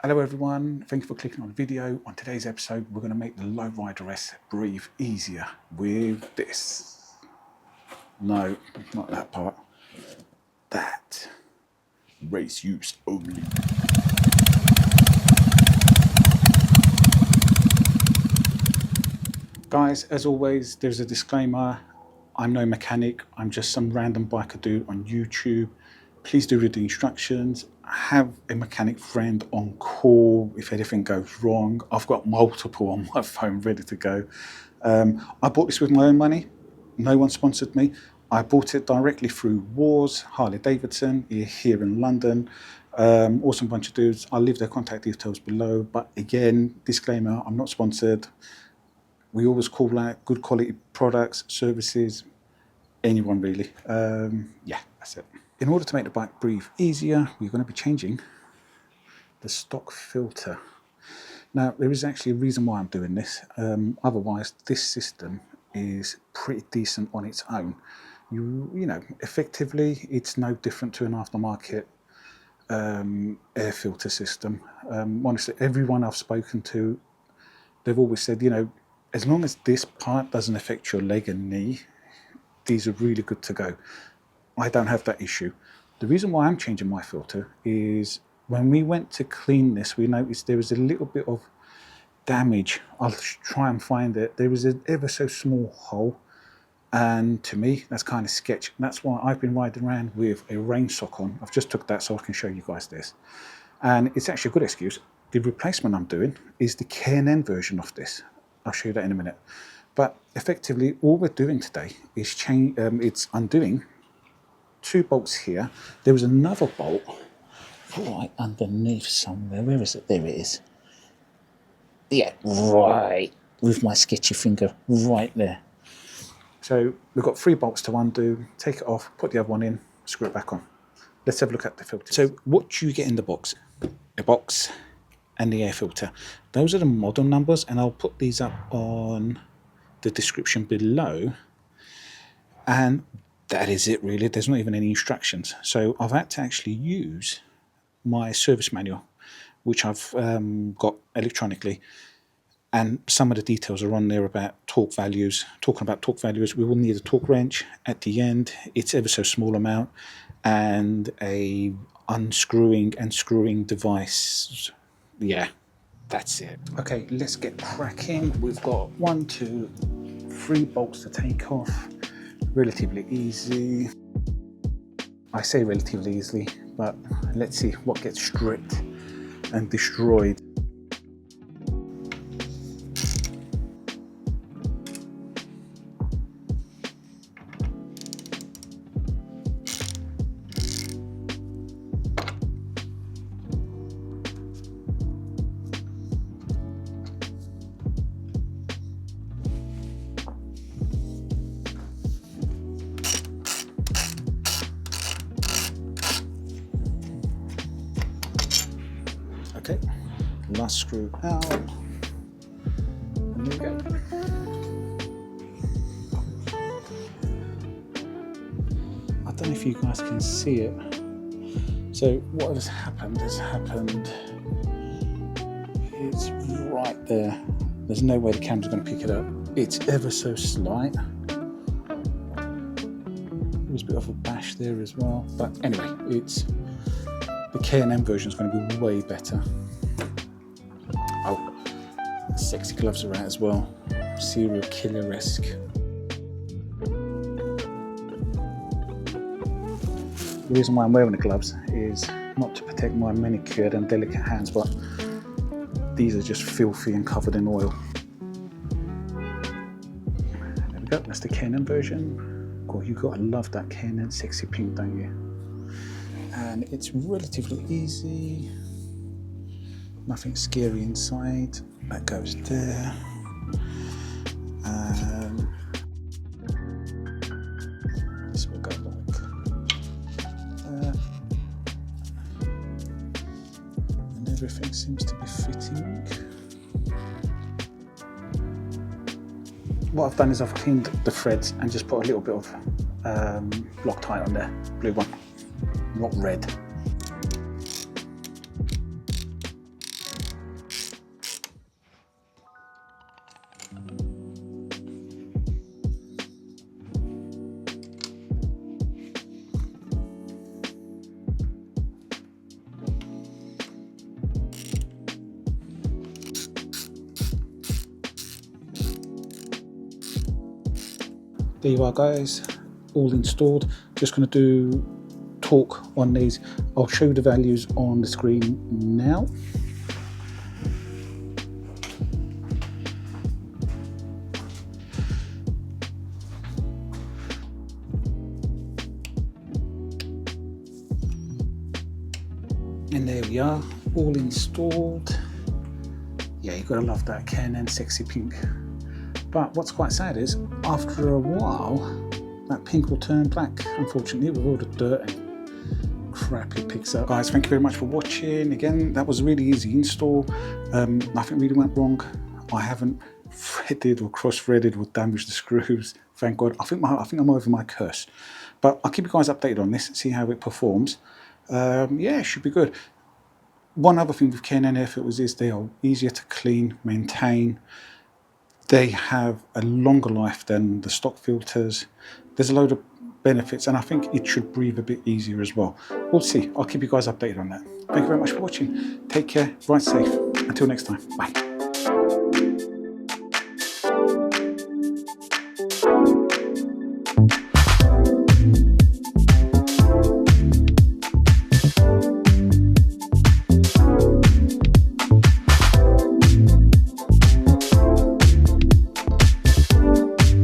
Hello everyone, thank you for clicking on the video. On today's episode, we're going to make the Lowrider S breathe easier with this. No, not that part. That. Race use only. Guys, as always, there's a disclaimer. I'm no mechanic, I'm just some random biker dude on YouTube. Please do read the instructions. Have a mechanic friend on call if anything goes wrong. I've got multiple on my phone ready to go. I bought this with my own money. No one sponsored me. I bought it directly through Wars, Harley-Davidson, here in London. Awesome bunch of dudes. I'll leave their contact details below. But again, disclaimer, I'm not sponsored. We always call out good quality products, services, anyone really. Yeah, that's it. In order to make the bike breathe easier, we're going to be changing the stock filter. Now, there is actually a reason why I'm doing this. Otherwise, this system is pretty decent on its own. You know, effectively, it's no different to an aftermarket air filter system. Honestly, everyone I've spoken to, they've always said, you know, as long as this part doesn't affect your leg and knee, these are really good to go. I don't have that issue. The reason why I'm changing my filter is when we went to clean this, we noticed there was a little bit of damage. I'll try and find it. There was an ever so small hole, and to me, that's kind of sketch. That's why I've been riding around with a rain sock on. I've just took that so I can show you guys this. And it's actually a good excuse. The replacement I'm doing is the K&N version of this. I'll show you that in a minute. But effectively, all we're doing today is it's undoing 2 bolts here. There was another bolt right underneath somewhere. Where is it? There it is. Yeah, right. With my sketchy finger right there. So we've got 3 bolts to undo. Take it off, put the other one in, screw it back on. Let's have a look at the filter. So what do you get in the box? A box and the air filter. Those are the model numbers, and I'll put these up on the description below. And that is it really. There's not even any instructions. So I've had to actually use my service manual, which I've got electronically. And some of the details are on there about torque values. Talking about torque values, we will need a torque wrench at the end. It's ever so small amount. And a unscrewing and screwing device. Yeah, that's it. Okay, let's get cracking. We've got 1, 2, 3 bolts to take off. Relatively easy. I say relatively easily, but let's see what gets stripped and destroyed. Okay, last screw out, and there we go. I don't know if you guys can see it. So what has happened, it's right there. There's no way the camera's going to pick it up. It's ever so slight. There's a bit of a bash there as well. But anyway, it's the K&N version is going to be way better. Oh, sexy gloves are out as well. Serial killer-esque. The reason why I'm wearing the gloves is not to protect my manicured and delicate hands, but these are just filthy and covered in oil. There we go, that's the K&N version. God, you gotta love that K&N sexy pink, don't you? And it's relatively easy. Nothing scary inside. That goes there. This will go like that. And everything seems to be fitting. What I've done is I've cleaned the threads and just put a little bit of Loctite on there, blue one, not red. There you are guys, all installed. Just going to do torque on these. I'll show you the values on the screen now. And there we are, all installed. Yeah, you've got to love that K&N sexy pink. But what's quite sad is, after a while, that pink will turn black, unfortunately, with all the dirt and crap it picks up. Guys, thank you very much for watching. Again, that was a really easy install. Nothing really went wrong. I haven't threaded or cross-threaded or damaged the screws, thank God. I think I'm over my curse. But I'll keep you guys updated on this and see how it performs. Yeah, it should be good. One other thing with K&N air filters is they are easier to clean, maintain. They have a longer life than the stock filters. There's a load of benefits, and I think it should breathe a bit easier as well. We'll see. I'll keep you guys updated on that. Thank you very much for watching. Take care, ride safe. Until next time, bye.